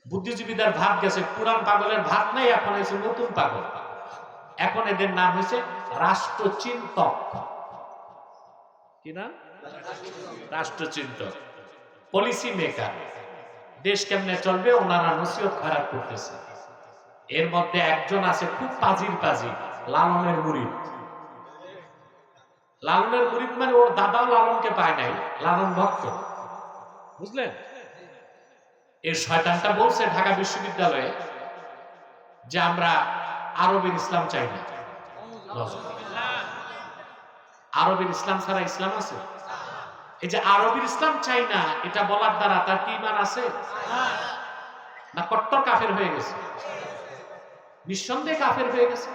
বুদ্ধিজীবীদের ভাগ গেছে, পুরান পাগলের ভাগ নাই, এখন হয়েছে নতুন পাগল। এখন এদের নাম হয়েছে রাষ্ট্রচিন্তক। কি না? রাষ্ট্রচিন্তক, পলিসি মেকার। দেশ কেমনে চলবে ওনারা নসিহত খারাপ করতেছে। এর মধ্যে একজন আছে খুব পাজির পাজি, লালনের মুরিদ। লালনের মুরিদ মানে ওর দাদাও লালনকে পায় নাই, লালন ভক্ত, বুঝলেন? এই শয়তানটা বলছে ঢাকা বিশ্ববিদ্যালয়ে যে আমরা আরবের ইসলাম চাই না। আরবের ইসলাম ছাড়া ইসলাম আছে? এই যে আরবের ইসলাম চাই না, এটা বলার দ্বারা তার কি ঈমান আছে না কট্টর কাফের হয়ে গেছে? নিঃসন্দেহে কাফের হয়ে গেছে।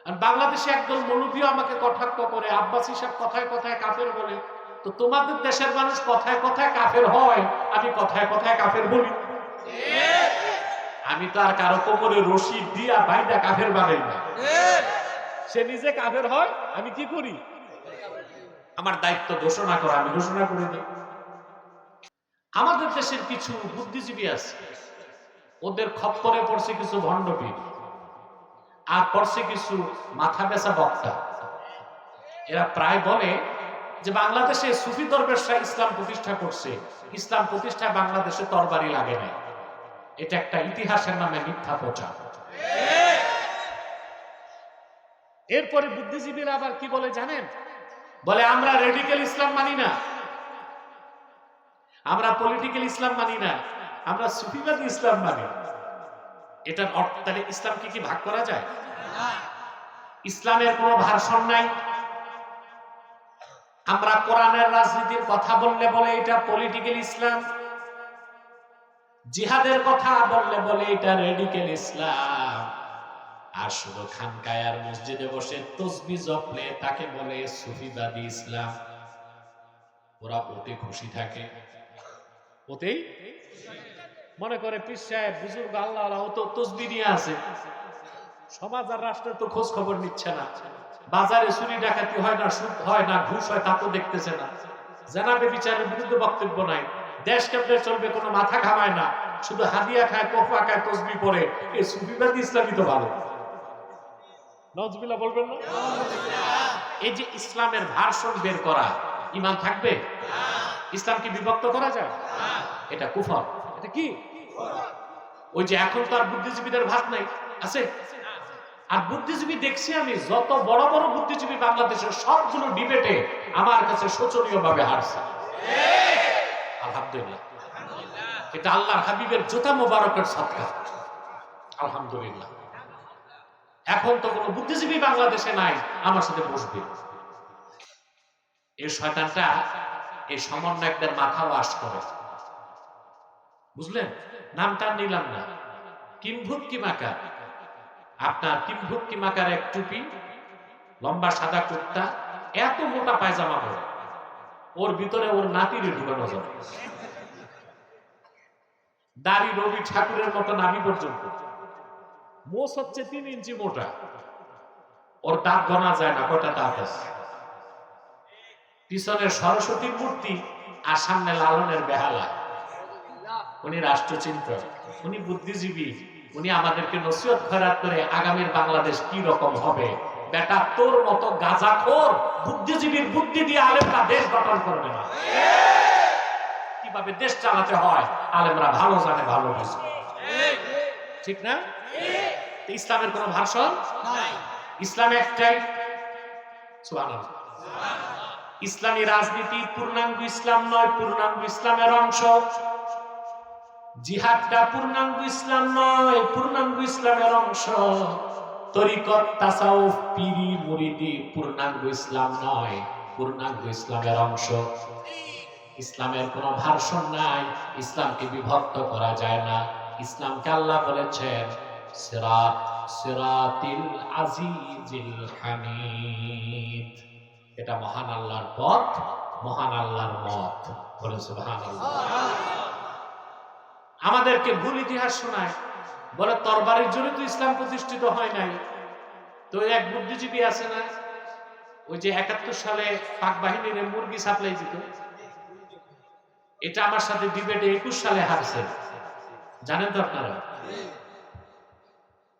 আর বাংলাদেশে একদল মৌলভীও আমাকে কটাক্ষ করে, আব্বাসী সাহেব কথায় কথায় কাফের বলে। তো তোমাদের দেশের মানুষ কথায় কথায় কাফের হয়, আমি কথায় কথায় কাফের বলি। আমি তো আর কারো কোমরে রশি দিয়া বাইদা কাফের বানাই না। সে নিজে কাফের হয়, আমি কি করি? আমার দায়িত্ব ঘোষণা করা, আমি ঘোষণা করে দিই। আমাদের দেশের কিছু বুদ্ধিজীবী আছে, ওদের খপ্পরে পড়ছে কিছু ভণ্ডপীর, আর পড়ছে কিছু মাথা বেচা বক্তা। এরা প্রায় বলে যে বাংলাদেশে সুফি দরবেশরা ইসলাম প্রতিষ্ঠা করছে, ইসলাম প্রতিষ্ঠায় বাংলাদেশে তরবারি লাগে না। এটা একটা ইতিহাসের নামে মিথ্যা প্রচার। এরপরে বুদ্ধিজীবীরা আবার কি বলে জানেন? বলে আমরা রেডিক্যাল ইসলাম মানি না, আমরা পলিটিক্যাল ইসলাম মানি না, আমরা সুফিবাদী ইসলাম মানি। এটার অর্থ তাহলে ইসলামকে কি ভাগ করা যায়? ইসলামের কোনো ভার্সন নাই। আমরা কোরআনের রাজনীতির কথা বললে বলে এটা পলিটিক্যাল ইসলাম, জিহাদের কথা বললে বলে এটা রেডিক্যাল ইসলাম, আর শুধু খানকায় আর মসজিদে বসে তসবিহ জপলে তাকে বলে সুফিবাদী ইসলাম। ওরা ওতে খুশি থাকে, ওতেই মনে করে পীর সাহেব বুজুর্গ আল্লাহ ও তো তসবিহ নিয়ে আছে, সমাজ আর রাষ্ট্রের তো খোঁজ খবর নিচ্ছে না। বাজারে চুরি ডাকাতি হয় না, সুদ হয় না, ঘুষ হয় তা তো দেখতেছে না। জানাবে বিচারের বিরুদ্ধে বক্তব্য নাই, দেশ কেমনে চলবে কোনো মাথা ঘামায় না, শুধু হাদিয়া খায়, কোফা খায়, তসবিহ পড়ে। এই সুফিবাদী ইসলামই তো ভালো। নজবিল্লাহ বলবেন না? এই যে ইসলামের ভার্সন বের করা, ঈমান থাকবে? ইসলাম কি বিভক্ত করা যায়? এটা কুফর। এটা কি? ওই যে এখন তো আর বুদ্ধিজীবীদের ভাগ নাই, আছে? আর বুদ্ধিজীবী দেখছি আমি, যত বড় বড় বুদ্ধিজীবী বাংলাদেশের সবগুলো ডিবেটে আমার কাছে শোচনীয় ভাবে হারছে। আলহামদুলিল্লাহ, এটা আল্লাহর হাবিবের জুতা মোবারকের সদকা। আলহামদুলিল্লাহ, এখন তো কোনো বুদ্ধিজীবী বাংলাদেশে নাই আমার সাথে বসবে। এই শয়তানটা এই সমন্বয়কদের মাথা ওয়াশ করে, বুঝলেন? নামটা নিলাম না, কিমভুক্কি মাকার। আপনার কিমভুক্কি মাকার এক টুপি, লম্বা সাদা কুর্তা, এত মোটা পায়জামা পরে, ওর ভিতরে ওর নাতিরে ঢুকানো যাবে, দাড়ি রবি ঠাকুরের মতো নাভি পর্যন্ত, মোষ হচ্ছে 3 ইঞ্চি মোটা, ওর দাঁত গণা যায় না, কটা দাঁত আছে, পিছনে সরস্বতীর মূর্তি আর সামনে লালনের বেহালা। উনি রাষ্ট্রচিন্তক, উনি বুদ্ধিজীবী, উনি আমাদেরকে নসিহত খয়রাত করে আগামীর বাংলাদেশ কি রকম হবে। বেটা, তোর মতো গাঁজাখোর বুদ্ধিজীবীর বুদ্ধি দিয়ে আলেমরা দেশ গঠন করবে না। কিভাবে দেশ চালাতে হয় আলেমরা ভালো জানে, ভালো বুঝে, ঠিক না? ইসলামের কোন ভার্সন নাই, ইসলাম একটাই। সুবহানাল্লাহ। ইসলামী রাজনীতি পূর্ণাঙ্গ ইসলাম নয়, পূর্ণাঙ্গ ইসলামের অংশ। জিহাদটা পূর্ণাঙ্গ ইসলাম নয়, পূর্ণাঙ্গ ইসলামের অংশ। তরিকত, তাসাউফ, পীরি, মুরিদি পূর্ণাঙ্গ ইসলাম নয়, পূর্ণাঙ্গ ইসলামের অংশ। ইসলামের কোনো ভার্সন নাই, ইসলামকে বিভক্ত করা যায় না। ইসলামকে আল্লাহ বলেছেন সিরাত, সিরাতিল আজিজিল হামিদ। এটা মহান আল্লাহর পথ, মহান আল্লাহর মত। বলে সুবহানাল্লাহ। আমাদেরকে ভুল ইতিহাস শোনায়, বলে তরবারির জন্য তো ইসলাম প্রতিষ্ঠিত হয় নাই। তো এক বুদ্ধিজীবী আছে না, ওই যে 71 সালে পাক বাহিনীর মুরগি সাপ্লাই দিত, এটা আমার সাথে ডিবেটে 21 সালে হারছে। জানেন তো আপনারা?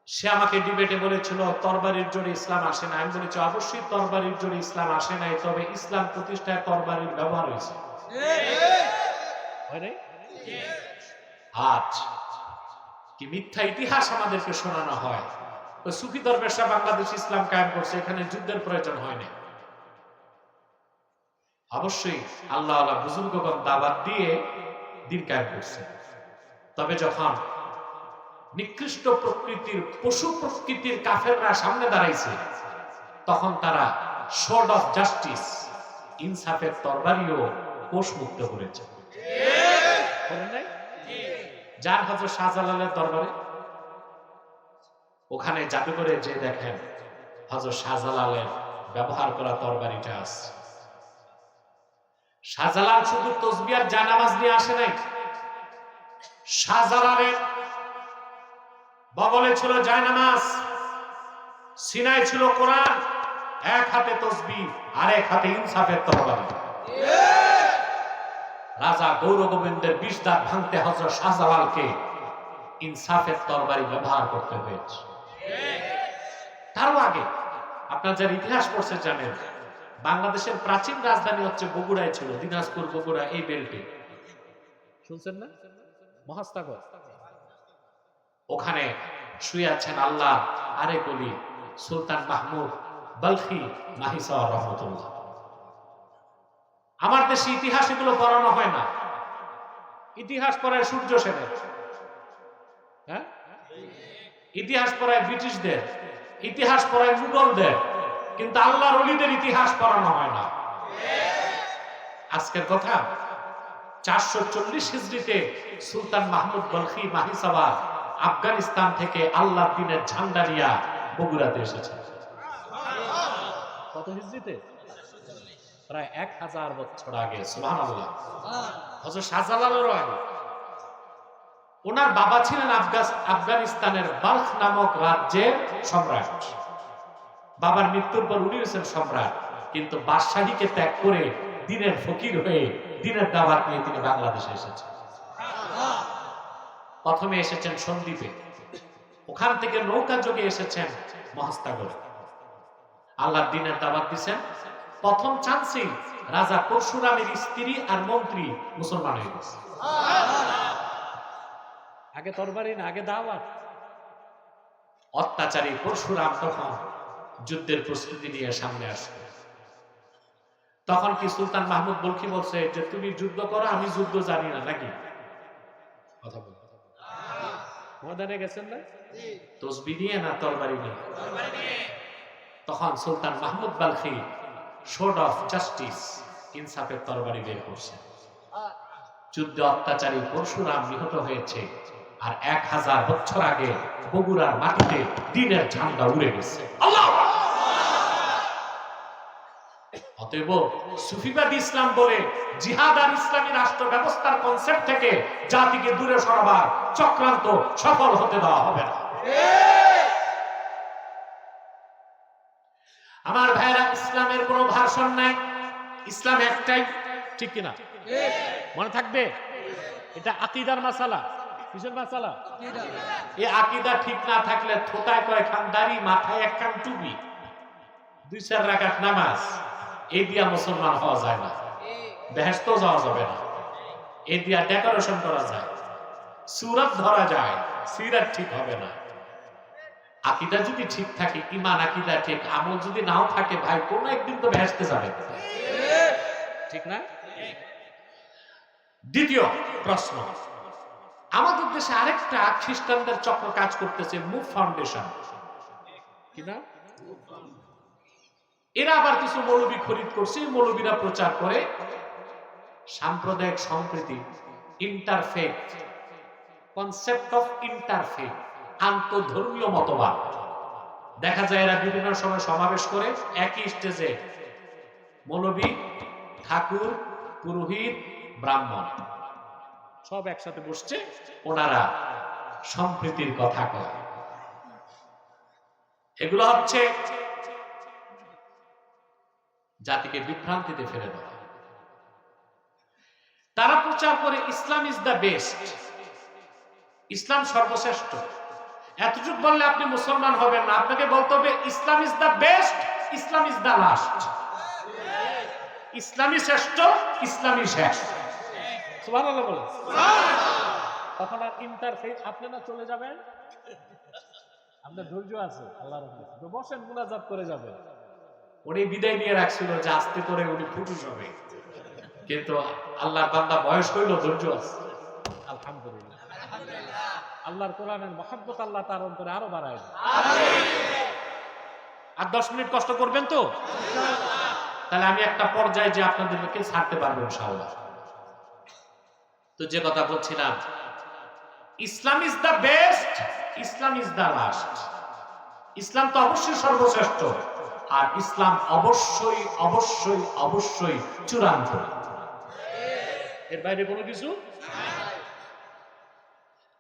সে আমাকে ডিবেটে বলেছিল তরবারির জোরে ইসলাম আসে না। আমি বলেছি অবশ্যই তরবারির জোরে ইসলাম আসে নাই, তবে ইসলাম প্রতিষ্ঠায় তরবারির ব্যবহার হয়েছে। আজ কি মিথ্যা ইতিহাস আমাদেরকে শোনানো হয়, তো সুফি দরবেশরা বাংলাদেশ ইসলাম কায়েম করছে, এখানে যুদ্ধের প্রয়োজন হয়নি। অবশ্যই আল্লাহ আল্লাহ বুজুর্গগণ দাওয়াত দিয়ে দিন কায়েম করছে। তবে যখন নিকৃষ্ট প্রকৃতির পশু প্রকৃতির কাফেররা সামনে দাঁড়াইছে, তখন তারা শোর্ড অফ জাস্টিস, ইনসাফের তরবারিও কোষ মুক্ত করেছে। যার হযরত শাহজালালের দরবারে, ওখানে জাদুঘরে যে দেখেন হযরত শাহজালালের ব্যবহার করা তরবারিটা আছে। শাহজালাল শুধু তসবিহ আর জানামাজ নিয়ে আসে নাই, শাহজালালের বগলে ছিল জায়নামাজ, সিনায় ছিল কোরআন, এক হাতে তসবিহ আর এক হাতে ইনসাফের তরবারি। রাজা গৌর গোবিন্দের 20 দাঁত ভাঙতে হযরত শাহজালালকে ইনসাফের তরবারি ব্যবহার করতে হয়েছে। তারও আগে আপনার যারা ইতিহাস পড়ছে জানেন, বাংলাদেশের প্রাচীন রাজধানী হচ্ছে বগুড়ায় ছিল, দিনাজপুর বগুড়া এই বেল্টে, শুনছেন না? মহাস্তাগর, ওখানে শুয়ে আছেন আল্লাহ আরেক ওলি সুলতান মাহমুদ বলখি মাহিসা রহমতুল্লাহ। আমার দেশে ইতিহাস এগুলো পড়ানো হয় না, ইতিহাস পড়ায় সূর্য সেনের, হ্যাঁ, ইতিহাস পড়ায় ব্রিটিশদের, ইতিহাস পড়ায় মুঘলদের, কিন্তু আল্লাহর ওলিদের ইতিহাস পড়ানো হয় না। আজকের কথা 440 হিজরিতে সুলতান মাহমুদ বলখি মাহিসাবা আফগানিস্তান থেকে আল্লাহর দ্বীনের ঝান্ডা নিয়ে বগুড়াতে এসেছে। কত হিজরিতে? প্রায় 1000 বছর আগে। সুবহানাল্লাহ। হযরত শাহজালালেরও আগে। ওনার বাবা ছিলেন আফগানিস্তানের বাল্খ নামক রাজ্যের সম্রাট। বাবার মৃত্যুর পর উনি হয়েছেন সম্রাট, কিন্তু বাদশাহীকে ত্যাগ করে দ্বীনের ফকির হয়ে দ্বীনের দাওয়াত নিয়ে তিনি বাংলাদেশে এসেছেন। প্রথমে এসেছেন সন্দ্বীপে, ওখান থেকে নৌকা যোগে এসেছেন মহাস্তাগরে, আল্লাহর দ্বীনের দাওয়াত দিয়েছেন। প্রথম চান্সেই রাজা পরশুরামের স্ত্রী আর মন্ত্রী মুসলমান হয়ে গেছে। আগে তরবারি না, আগে দাওয়াত। অত্যাচারী পরশুরাম তখন যুদ্ধের প্রস্তুতি নিয়ে সামনে আসবে। তখন কি সুলতান মাহমুদ বলখি বলছে যে তুমি যুদ্ধ করো, আমি যুদ্ধ জানি না, নাকি? কথা বল, ময়দানে গেছেন না? তসবিহ নিয়ে না তরবারি নিয়ে? তখন সুলতান মাহমুদ বলখি শোর্ড অফ জাস্টিস, ইনসাফের তরবারি বের করছে। যুদ্ধে অত্যাচারী পরশুরাম নিহত হয়েছে, আর 1000 বছর আগে বগুড়ার মাটিতে দ্বীনের ঝান্ডা উড়ে গেছে। আল্লাহু আকবার। অতএব সুফিবাদী ইসলাম বলে জিহাদ আর ইসলামী রাষ্ট্র ব্যবস্থার কনসেপ্ট থেকে জাতিকে দূরে সরাবার চক্রান্ত সফল হতে দেওয়া হবে না। আমার ভাইরা, ইসলামের কোনো ভার্সন নাই, ইসলাম একটাই, ঠিক কিনা? মনে থাকবে, এটা আকীদার মাসালা। কিসের মাসালা? এই আকীদা ঠিক না থাকলে থোতায় কয়েকখান দাড়ি, মাথায় একখান টুপি, 2-4 রাকাত নামাজ, এই দিয়া মুসলমান হওয়া যায় না, বেহেশতে যাওয়া যাবে না। এই দিয়া ডেকোরেশন করা যায়, সূরত ধরা যায়, সিরাত ঠিক হবে না। আকীদা যদি ঠিক থাকে, ঈমান আকীদা ঠিক, আমল যদি নাও থাকে, ভাই কোন একদিন তো বেহেশতে যাবে, ঠিক না? দ্বিতীয় প্রশ্ন, আমাদের দেশে আরেকটা খ্রিস্টানদের চক্র কাজ করতেছে, মুভ ফাউন্ডেশন, কি না? এরা আবার কিছু মৌলবী খরিদ করছে, মৌলবীরা প্রচার করে সাম্প্রদায়িক সম্প্রীতি, ইন্টারফেথ কনসেপ্ট অফ ইন্টারফেথ, আন্তঃধর্মীয় মতবাদ। দেখা যায় এরা বিভিন্ন সময় সমাবেশ করে, একই স্টেজে মৌলবী, ঠাকুর, পুরোহিত, ব্রাহ্মণ সব একসাথে বসছে, ওনারা সম্প্রীতির কথা কয়। এগুলো হচ্ছে জাতিকে বিভ্রান্তিতে ফেলে দেওয়া। তারা প্রচার করে ইসলাম ইজ দ্য বেস্ট, ইসলাম সর্বশ্রেষ্ঠ। এতটুকু বললে আপনি মুসলমান হবেন না, আপনাকে বলতে হবে Islam is the best, Islam is the last. ইসলামই শ্রেষ্ঠ, ইসলামই শেষ। সুবহানাল্লাহ বলে। তখন আর ইন্টারফেস আপনি না চলে যাবেন, আপনার ধৈর্য আছে আল্লাহর রহমতে, বসেন মুনাজাত করে যাবেন। উনি বিদায় নিয়ে রাখছিল যে আস্তে করে উনি ফুটুস হবে, কিন্তু আল্লাহর বান্দা বয়স হইল, ধৈর্য আছে। আলহামদুলিল্লাহ, আল্লাহর কোরআনের মহব্বত আল্লাহ তার অন্তরে আরো বাড়ায়। আর 10 মিনিট কষ্ট করবেন তো, তাহলে আমি একটা পর্যায়ে যে আপনাদেরকে ছাড়তে পারবো ইনশাআল্লাহ। তো যে কথা বলছিলাম, Islam is the best, Islam is the last. Islam তো অবশ্যই সর্বশ্রেষ্ঠ, আর ইসলাম অবশ্যই অবশ্যই অবশ্যই চূড়ান্ত। এর বাইরে কোনো কিছু।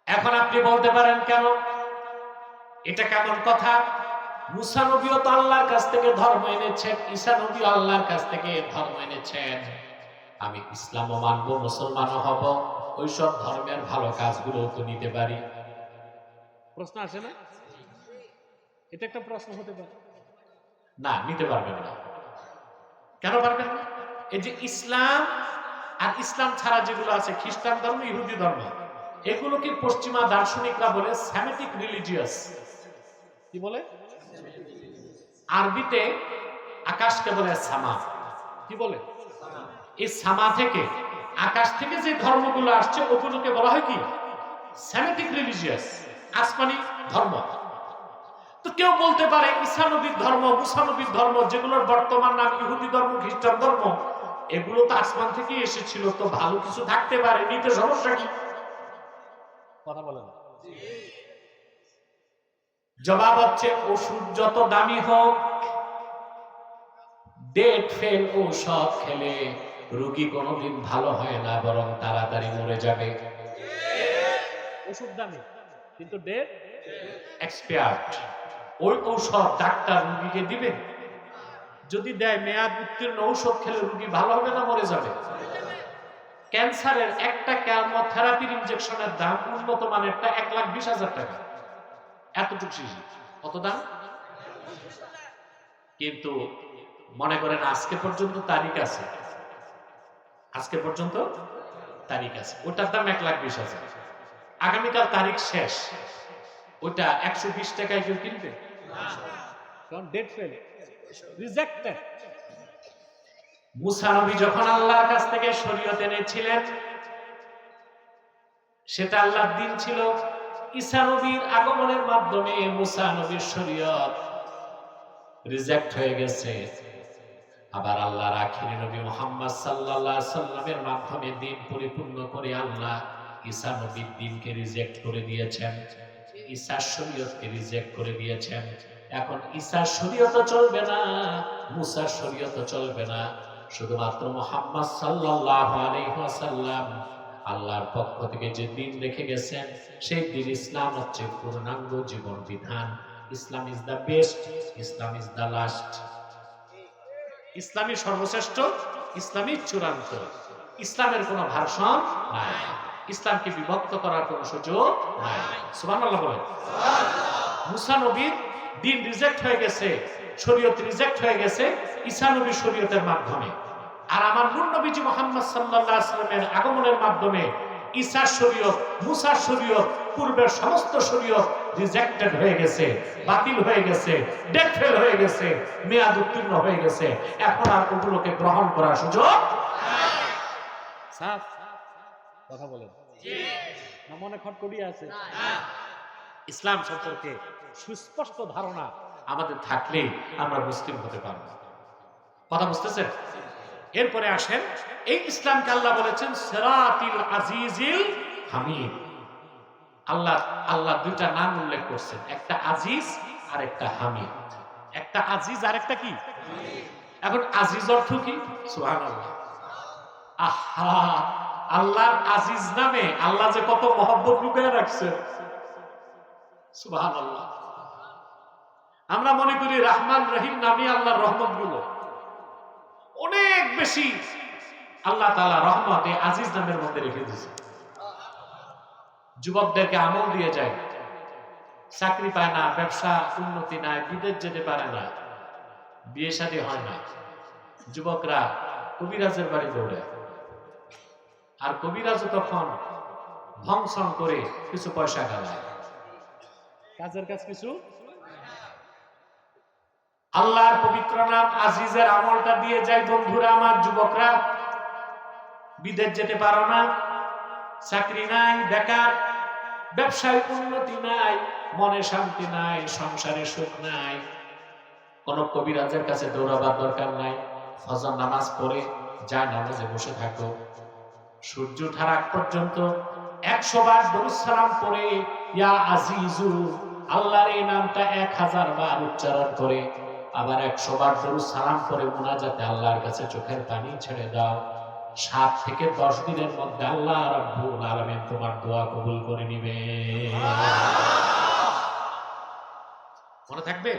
এখন আপনি বলতে পারেন কেন, এটা কেমন কথা? মুসা নবীও তো আল্লাহর কাছ থেকে ধর্ম এনেছেন, ঈসা নবী আল্লাহর কাছ থেকে ধর্ম এনেছেন, আমি ইসলামও মানবো, মুসলমানও হব, ওইসব ধর্মের ভালো কাজগুলো তো নিতে পারি। প্রশ্ন আসে না? এটা একটা প্রশ্ন হতে পারে। না, নিতে পারবেন না। কেন পারবেন না? এই যে ইসলাম আর ইসলাম ছাড়া যেগুলো আছে, খ্রিস্টান ধর্ম, ইহুদি ধর্ম, এগুলোকে পশ্চিমা দার্শনিকরা বলে সেমেটিক রিলিজিয়াস। কি বলে? আরবিতে আকাশকে বলে সামা। কি বলে? এই সামা থেকে, আকাশ থেকে যে ধর্মগুলো আসছে ওগুলোকে বলা হয় কি? সেমেটিক রিলিজিয়াস, আসমানি ধর্ম। তো কেউ বলতে পারে ঈসা নবীর ধর্ম, মুসা নবীর ধর্ম, যেগুলোর বর্তমান নাম ইহুদি ধর্ম, খ্রিস্টান ধর্ম, এগুলো তো আসমান থেকে এসেছিল, তো ভালো কিছু থাকতে পারে, নিতে সমস্যা কি? কথা বলেন। জবাব হচ্ছে, ওষুধ যত দামি হোক, ডেট ফেল ঔষধ খেলে রোগী কোনোদিন ভালো হয় না, বরং তাড়াতাড়ি মরে যাবে। ওষুধ দামি, কিন্তু ডেট এক্সপায়ার্ড। ওই ঔষধ ডাক্তার রোগীকে দিবে, যদি দেয় মেয়াদ উত্তীর্ণ ঔষধ খেলে রোগী ভালো হবে না মরে যাবে। ক্যান্সারের একটা কেমোথেরাপির ইনজেকশনের দাম উন্নত মানেরটা 1,20,000 টাকা। এতটুকু শিশি, কত দাম? কিন্তু মনে করেন আজকে পর্যন্ত তারিখ আছে, আজকে পর্যন্ত তারিখ আছে, ওটার দাম 1,20,000। আগামীকাল তারিখ শেষ, ওটা 120 টাকায় কেউ কিনবে? কারণ ডেট ফেল, রিজেক্টেড। মুসা নবী যখন আল্লাহর কাছ থেকে শরীয়ত এনেছিলেন, সেটা আল্লাহর দিন ছিল। ঈসা নবীর আগমনের মাধ্যমে মুসা নবীর শরীয়ত রিজেক্ট হয়ে গেছে। আবার আল্লাহর আখিরি নবী মুহাম্মদ সাল্লাল্লাহু আলাইহি সাল্লামের মাধ্যমে দিন পরিপূর্ণ করে আল্লাহ ঈসা নবীর দিনকে রিজেক্ট করে দিয়েছেন, ঈসার শরীয়তকে রিজেক্ট করে দিয়েছেন। এখন ঈসার শরীয়ত চলবে না, মুসার শরীয়ত চলবে না, শুধুমাত্র মুহাম্মদ সাল্লাল্লাহু আলাইহি ওয়াসাল্লাম আল্লাহর পক্ষ থেকে যে দিন রেখে গেছেন, সেই দিন ইসলাম হচ্ছে পূর্ণাঙ্গ জীবন বিধান। Islam is the best, Islam is the last. ইসলামই সর্বশ্রেষ্ঠ, ইসলামই চূড়ান্ত। ইসলামের কোনো ভার্সন নাই, ইসলামকে বিভক্ত করার কোনো সুযোগ নাই। সুবহানাল্লাহ বলেন। মুসা নবীর দিন রিজেক্ট হয়ে গেছে, শরীয়ত রিজেক্ট হয়ে গেছে ঈসা নবীর শরীয়তের মাধ্যমে। আর আমার নূর নবীজি মুহাম্মদ সাল্লাল্লাহু আলাইহি ওয়াসাল্লামের আগমনের মাধ্যমে ঈসার শরীয়ত, মুসার শরীয়ত, পূর্বের সমস্ত শরীয়ত রিজেক্টেড হয়ে গেছে, বাতিল হয়ে গেছে, ডেট ফেল হয়ে গেছে, মেয়াদ উত্তীর্ণ হয়ে গেছে। এখন আর ওগুলোকে গ্রহণ করার সুযোগ নাই। সাফ কথা বলেন, না মনে খটখটি আছে? ইসলাম সম্পর্কে সুস্পষ্ট ধারণা আমাদের থাকলে আমরা মুসলিম হতে পারব। কথা বুঝতেছেন? এরপরে আসেন, এই ইসলামকে আল্লাহ বলেছেন সিরাতিল আজিজিল হামিদ। আল্লাহ দুইটা নাম উল্লেখ করছেন, একটা আজিজ আর একটা হামিদ। একটা আজিজ আর একটা কি? এখন আজিজ অর্থ কি? সুবহানাল্লাহ। আহা, আল্লাহর আজিজ নামে আল্লাহ যে কত মহব্বত লুকিয়ে রাখছেন। সুবহানাল্লাহ। আমরা মনে করি রহমান রহিম নামে আল্লাহর রহমত গুলো অনেক বেশি, আল্লাহ তাআলা রহমতে আজিজ নামের মধ্যে রেখে দিয়েছে। যুবকদেরকে আমল দিয়ে যায়, চাকরি পায় না, ব্যবসা উন্নতি নাই, বিদেশ যেতে পারে না, বিয়ে শাদী হয় না। যুবকরা কবিরাজের বাড়ি দৌড়ায়, আর কবিরাজও তখন ভংসন করে কিছু পয়সা গালায়, কাজের কাজ কিছু। আল্লাহর পবিত্র নাম আজিজের আমলটা দিয়ে যায়। বন্ধুরা আমার, যুবকরা বিদেশ যেতে পারো না, চাকরি নাই, বেকার, ব্যবসায় উন্নতি নাই, মনে শান্তি নাই, সংসারে সুখ নাই, কোন কবিরাজের কাছে দৌড়াবার দরকার নাই। ফজর নামাজ পড়ে যায় নামাজে বসে থাকো, সূর্য ওঠার আগ পর্যন্ত 100 বার দরুদ সালাম পড়ে ইয়া আজিজু আল্লাহর এই নামটা 1000 বার উচ্চারণ করে আবার 100 বার দরুদ সালাম পড়ে মুনাজাতে আল্লাহর কাছে চোখের পানি ছেড়ে দাও। 7 থেকে 10 দিনের মধ্যে আল্লাহ রাব্বুল আলামিন তোমার দোয়া কবুল করে নিবে। মনে থাকবে?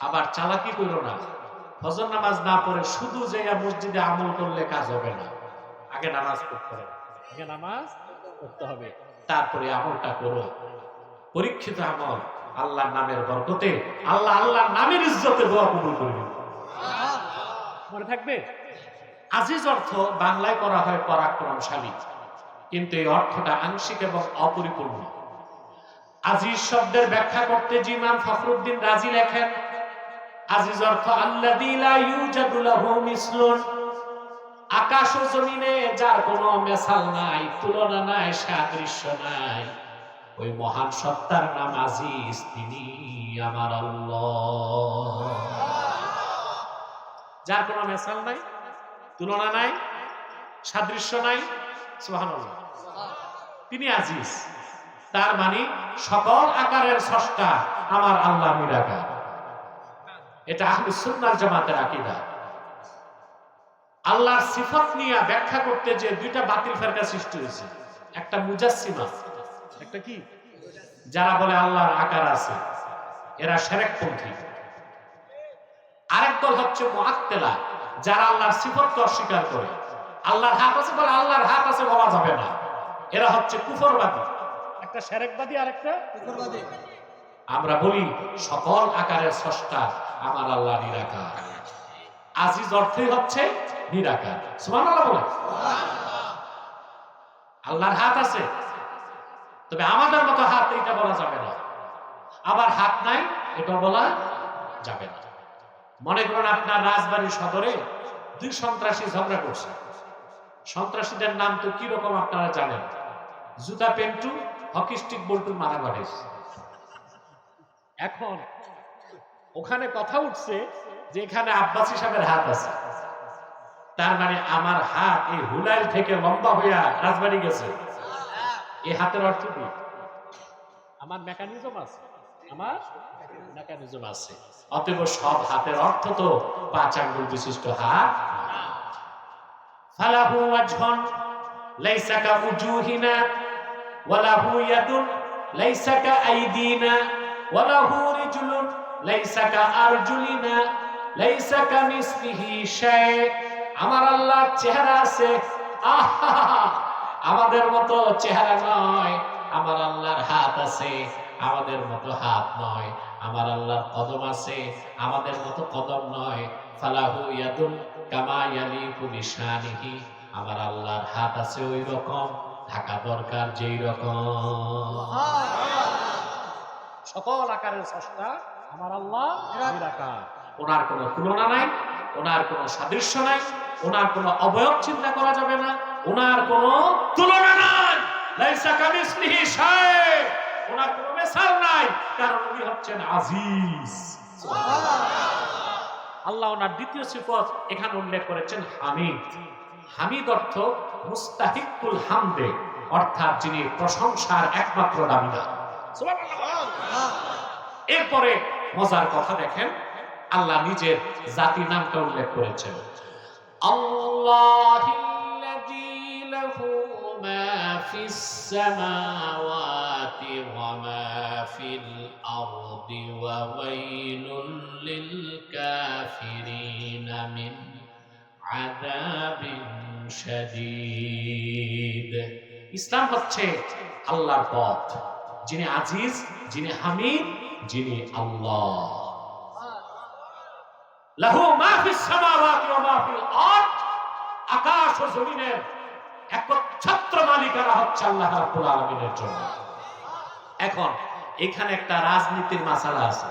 আবার চালাকি করো না, ফজর নামাজ না পড়ে শুধু যে মসজিদে আমল করলে কাজ হবে না। আগে নামাজ পড়তে হবে, আগে নামাজ পড়তে হবে, তারপরে আমলটা করো। পরীক্ষিত আমল আল্লাহর নামের বরকতে, আল্লাহর নামের ইজ্জতে দোয়া কবুল করে নিবে। মনে থাকবে? আজিজ অর্থ বাংলায় করা হয় পরাক্রমশালী, কিন্তু এই অর্থটা আংশিক এবং অপরিপূর্ণ। আজিজ শব্দের ব্যাখ্যা করতে ইমাম ফখরুদ্দিন রাজি লেখেন, আজিজ অর্থ আল্লাযী লা ইউজাদু লাহু মিসলুন, আকাশ ও জমিনে যার কোনো মেসাল নাই, তুলনা নাই, সাদৃশ্য নাই, ওই মহান সত্তার নাম আজিজ, তিনি আমার আল্লাহ। যার কোনো মেসাল নাই, তুলনা নাই, সাদৃশ্য নাই, সুবহানাল্লাহ, তিনি আজিজ। তার মানে সকল আকারের স্রষ্টা আমার আল্লাহ নিরাকার। এটা আহলুস সুন্নাহ জামাতের আকীদা। আল্লাহর সিফাত নিয়ে ব্যাখ্যা করতে যে দুইটা বাতিল ফেরকা সৃষ্টি হয়েছে, একটা মুজাসসিমা, একটা কি, যারা বলে আল্লাহর আকার আছে, এরা শিরকপন্থী। আরেক দল হচ্ছে মুআত্তিলা, যারা আল্লাহর সিফাতকে অস্বীকার করে। আল্লাহর হাত আছে বলে আল্লাহর হাত আছে বলা যাবে না, এরা হচ্ছে কুফরবাদী। একটা শিরকবাদী আর একটা কুফরবাদী। আমরা বলি সকল আকারের স্রষ্টা আমার আল্লাহ নিরাকার। আজিজ অর্থই হচ্ছে নিরাকার। সুবহানাল্লাহ বলে। আল্লাহর হাত আছে, তবে আমাদের মতো হাত এটা বলা যাবে না, আবার হাত নাই এটা বলা যাবে না। মনে করুন আপনার রাজবাড়ী সদরে 2 সন্ত্রাসী ঝগড়া করছে। সন্ত্রাসীদের নাম তো কি রকম আপনারা জানেন, জুতা পেন্টু, হকি স্টিক বল্টুর মাথা বাড়িস। এখন ওখানে কথা উঠছে যে এখানে আব্বাসী সাহেবের হাত আছে, তার মানে আমার হাত এই হুলাইল থেকে লম্বা হইয়া রাজবাড়ি গেছে। এই হাতের অর্থ কি? আমার মেকানিজম আছে, আমার মেকানিজম আছে। অতএব সব হাতের অর্থ তো 5 আঙ্গুল বিশিষ্ট হাত। ফালাহু ওয়াজহুন লাইসা কা উজুহিনা ওয়ালাহু ইয়াদুন লাইসা কা আইদিনা ওয়ালাহু রিজলুন লাইসা কা আরজুলিনা লাইসা কা মিসলিহি শাই। আমার আল্লাহর চেহারা আছে, আমাদের মতো চেহারা নয়। আমার আল্লাহর হাত আছে, আমাদের মতো হাত নয়। আমার আল্লাহর কদম আছে, আমাদের মতো কদম নয়। ফালাহু ইয়াদুন কামা ইয়ালিকু বিশানিহি। আমার আল্লাহর হাত আছে ওই রকম, থাকা দরকার যেই রকম। সকল আকারের স্রষ্টা আমার আল্লাহ নিরাকার। ওনার কোনো তুলনা নাই, ওনার কোনো সাদৃশ্য নাই, ওনার কোনো অবয়ব চিন্তা করা যাবে না, ওনার কোনো তুলনা নাই। লাইসা কামিসলিহি শাই, ওনার কোনো মিসাল নাই, কারণ উনি হচ্ছেন আজিজ। আল্লাহ ওনার দ্বিতীয় সিফত এখানে উল্লেখ করেছেন হামিদ। হামিদ অর্থ মুস্তাহিকুল হামদে, অর্থাৎ যিনি প্রশংসার একমাত্র দাবিদার। সুবহানাল্লাহ। এরপরে মজার কথা দেখেন, আল্লাহ নিজের জাতির নামটা উল্লেখ করেছেন। আল্লাহিল্লাযী লাহু মা ফিস সামাওয়াতি ওয়া মা ফিল আরদি ওয়া ওয়াইলুল লিল কাফিরিনা মিন আযাবিন শাদীদ। ইসলাম হচ্ছে আল্লাহর পথ, যিনি আজিজ, যিনি হামিদ, যিনি আল্লাহ। লাহু মা ফিস সামাওয়াতি ওয়া মা ফিল আরদ, আকাশ ও জমিনের একচ্ছত্র মালিকানা হচ্ছে আল্লাহ রাব্বুল আলামিনের জন্য। এখন এখানে একটা রাজনীতির মাসালা আছে।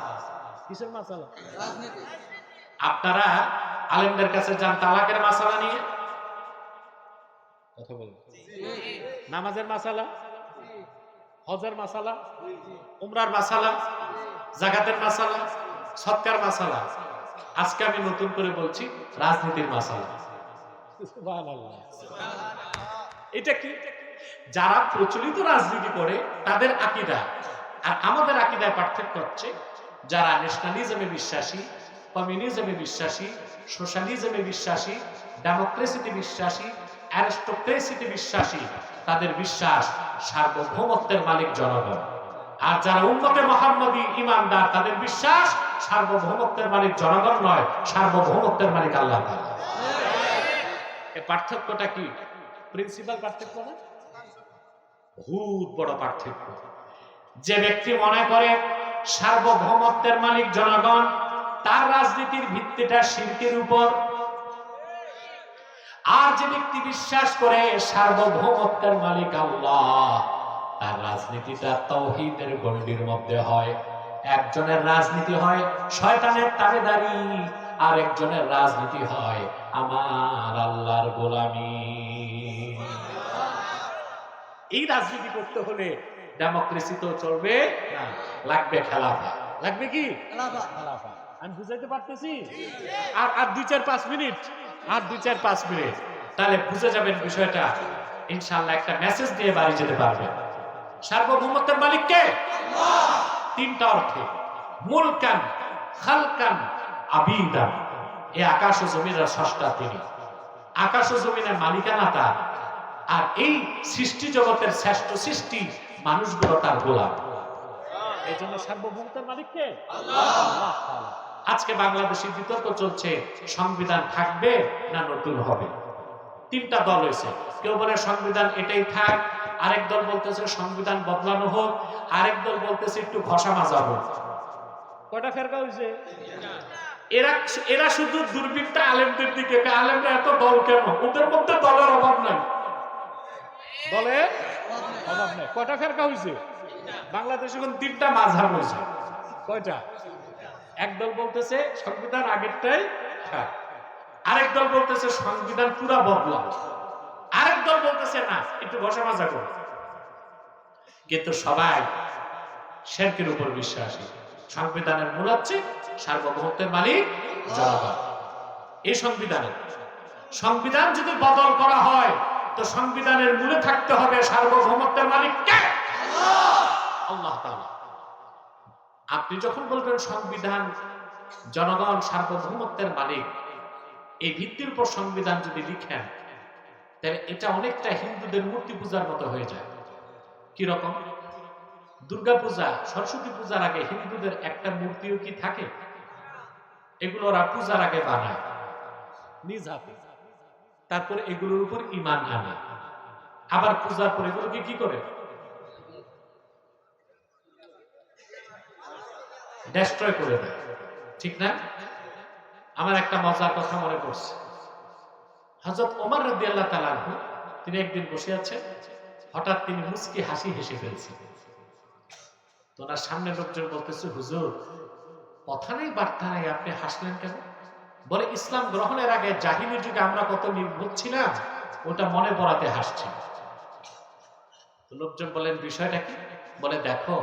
কিসের মাসালা? রাজনীতি। আপনারা আলেমদের কাছে যান তালাকের মাসালা নিয়ে, কথা বলুন। নামাজের মাসালা, হজের মাসালা, উমরার মাসালা, যাকাতের মাসালা, সদকার মাসালা। আজকে আমি নতুন করে বলছি রাজনীতির মাসালা। সুবহানাল্লাহ। এটা কি? যারা প্রচলিত রাজনীতি করে তাদের আকীদা আর আমাদের আকীদায় পার্থক্য হচ্ছে, যারা ন্যাশনালিজমে বিশ্বাসী, কমিউনিজমে বিশ্বাসী, সোশ্যালিজমে বিশ্বাসী, ডেমোক্রেসিতে বিশ্বাসী, অ্যারিস্টোক্রেসিতে বিশ্বাসী, তাদের বিশ্বাস সার্বভৌমত্বের মালিক জনগণ। আর যারা উম্মতে মুহাম্মদী ঈমানদার, তাদের বিশ্বাস সার্বভৌমত্বের মালিক জনগণ নয়, সার্বভৌমত্বের মালিক আল্লাহ তাআলা। এই পার্থক্যটা কি? প্রিন্সিপাল পার্থক্য না, বহুত বড় পার্থক্য। যে ব্যক্তি মনে করে সার্বভৌমত্বের মালিক জনগণ, তার রাজনীতির ভিত্তিটা শিরকের উপর। আর যে ব্যক্তি বিশ্বাস করে সার্বভৌমত্বের মালিক আল্লাহ, তার রাজনীতিটা তাওহীদের গণ্ডির মধ্যে হয়। একজনের রাজনীতি হয় শয়তানের তাবেদারি, আর একজনের রাজনীতি হয় আমার আল্লাহর গোলামি। এই রাজনীতি করতে হলে ডেমোক্রেসি তো চলবে না, লাগবে খেলাফা। লাগবে কি? খেলাফা। আমি বুঝাইতে পারতেছি? আর 2-4-5 মিনিট, আর 2-4-5 মিনিট, তাহলে বুঝে যাবেন বিষয়টা। ইনশাআল্লাহ একটা মেসেজ দিয়ে বাড়ি যেতে পারবেন। সার্বভৌমত্বের মালিক কে? আল্লাহ। তিনটা অর্থে, মুলকান, খালকান, আবিদান। এই আকাশ ও জমিনের স্রষ্টা তিনি। আকাশ ও জমিনের মালিকানা তার, আর এই সৃষ্টি জগতের শ্রেষ্ঠ সৃষ্টি মানুষগুলো তার গোলাম। এই জন্য সার্বভৌমত্বের মালিক কে? আল্লাহ। আজকে বাংলাদেশে বিতর্ক চলছে, সংবিধান থাকবে না নতুন হবে। তিনটা দল হয়েছে, কেউ বলে সংবিধান এটাই থাক, আরেক দল বলতেছে সংবিধান বদলানো হোক, আরেক দল বলতেছে একটু ঘষা মাজা হোক। কয়টা ফেরকা হয়েছে? এরা শুধু দুর্বৃত্ত আলেমদের দিকে। আলেমরা এত দল কেন? ওদের মধ্যে দলের অভাব নাই, দলের অভাব নাই। কয়টা ফেরকা হয়েছে? বাংলাদেশে এখন 3টা মাযহাব হয়েছে। কয়টা? এক দল বলতেছে সংবিধান আগেরটাই থাক, আরেক দল বলতেছে সংবিধান পুরা বদলাও, আরেক দল বলতেছে না একটু ঘষা মাজা করো। কিন্তু সবাই শিরকের উপর বিশ্বাসী। সংবিধানের মূল হচ্ছে সার্বভৌমত্বের মালিক জনগণ। এই সংবিধান যদি বদল করা হয়, তো সংবিধানের মূলে থাকতে হবে সার্বভৌমত্বের মালিক কে? আল্লাহ তাআলা। আপনি যখন বলবেন সংবিধান জনগণ সার্বভৌমত্বের মালিক, এই ভিত্তির উপর সংবিধান যদি লিখেন, তাহলে এটা অনেকটা হিন্দুদের মূর্তি পূজার মতো হয়ে যায়। কি রকম? দুর্গা পূজা, সরস্বতী পূজার আগে হিন্দুদের একটা মূর্তিও কি থাকে? এগুলো ওরা পূজার আগে বানায় নিজ হাতে, তারপরে এগুলোর উপর ঈমান আনে, আবার পূজার পর এগুলোকে কি করে? ডেস্ট্রয় করে দেয়, ঠিক না? আমার একটা মজার কথা মনে পড়ছে। হযরত ওমর রাদিয়াল্লাহু তাআলা আনহু, তিনি একদিন বসে আছেন, হঠাৎ তিনি মুচকি হাসি হেসে ফেলছেন। তো ওনার সামনে লোকজন বলতেছে, হুজুর কথা নেই বার্তা নেই, আপনি হাসলেন কেন? বলে, ইসলাম গ্রহণের আগে জাহিলি যুগে আমরা কত নির্বোধ ছিলাম, ওটা মনে পড়াতে হাসছি। তো লোকজন বলেন, বিষয়টা কি? বলে, দেখো,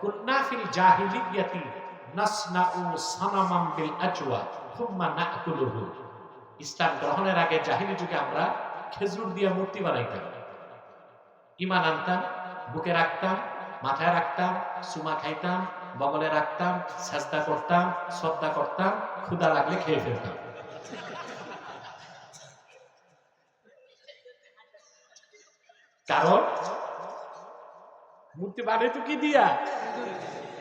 কুন্না ফিল জাহিলিয়াতি নাসনাউ সানামাম বিল আজওয়া থুম্মা নাকুলুহু। ইসলাম গ্রহণের আগে জাহিলি যুগে আমরা খেজুর দিয়ে মূর্তি বানাইতাম, ঈমান আনতাম, বুকে রাখতাম, মাথায় রাখতাম, সুমা খাইতাম, বগলে রাখতাম, সাজদা করতাম, শ্রদ্ধা করতাম, ক্ষুধা লাগলে খেয়ে ফেলতাম। কারণ মূর্তি বানাইতো কি দিয়া?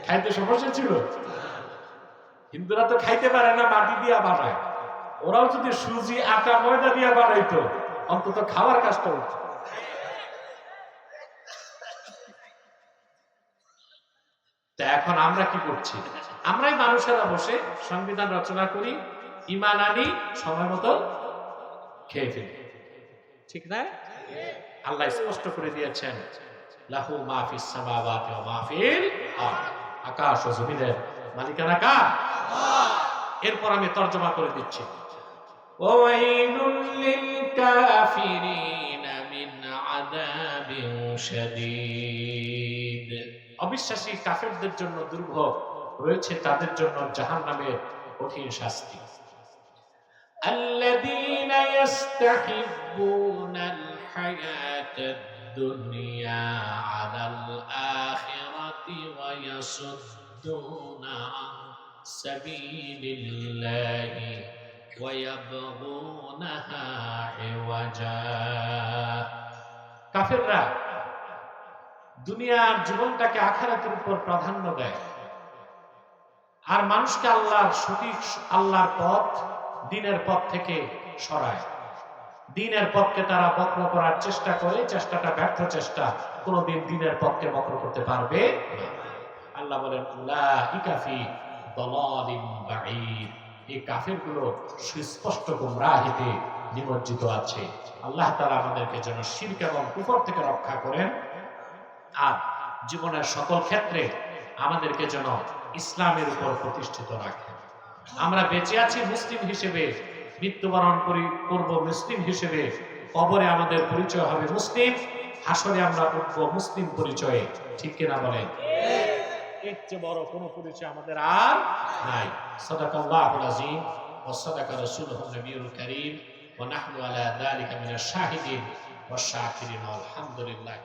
খাইতে সমস্যা ছিল? হিন্দুরা তো খাইতে পারে না, মাটি দিয়া বানায়। ওরাও যদি সুজি, আটা, ময়দা দিয়া বানাইতো, অন্তত খাওয়ার কাজটা হতো। তা এখন আমরা কি করছি? আমরাই মানুষেরা বসে সংবিধান রচনা করি, ঈমান আনি, সময় মতো খেয়ে ফেলি, ঠিক না? আল্লাহ স্পষ্ট করে দিয়েছেন, লাহু মা ফিস সামাওয়াতি ওয়া মা ফিল আরদ, আকাশ ও জমিনের মালিকানা কার? আল্লাহ। এরপর আমি তরজমা করে দিচ্ছি, ওয়াইলুল লিল কাফিরিন মিন আযাবিন শাদীদ, অবিশ্বাসী কাফেরদের জন্য দুর্ভোগ রয়েছে, তাদের জন্য জাহান্নামের কঠিন শাস্তি। الذين يستحبون الحياة الدنيا على الآخرة ويصدون عن سبيل الله ويبغونها عوجا। কাফেররা দুনিয়ার জীবনটাকে আখিরাতের উপর প্রাধান্য দেয়, আর মানুষকে আল্লাহর সঠিক আল্লাহর পথ, দ্বীনের পথ থেকে সরায়। দ্বীনের পথকে তারা বক্র করার চেষ্টা করে, চেষ্টাটা ব্যর্থ চেষ্টা, কোনদিন দ্বীনের পথকে বক্র করতে পারবে না। আল্লাহ বলেন, উলাইকা ফি দালালিন বাঈদ, এই কাফেরগুলো সুস্পষ্ট গুমরাহিতে নিমজ্জিত আছে। আল্লাহ তাআলা আমাদেরকে যেন শিরক এবং কুফর থেকে রক্ষা করেন, আর জীবনের সকল ক্ষেত্রে আমাদেরকে যেন ইসলামের উপর প্রতিষ্ঠিত রাখেন। আমরা বেঁচে আছি মুসলিম হিসেবে, মৃত্যুবরণ করব মুসলিম হিসেবে, কবরে আমাদের পরিচয় হবে মুসলিম, হাসরে আমরা উঠবো মুসলিম পরিচয়ে, ঠিক কিনা বলেন? এর চেয়ে বড় কোনো পরিচয় আমাদের আর নাই। সাদাকাল্লাহুল আযীম ওয়া সাদাকা রাসূলুহুন নবিয়ুল কারীম ওয়া নাহনু আলা যালিকা মিনাশ শাহিদিন ওয়াশ শাকিরিন আলহামদুলিল্লাহ।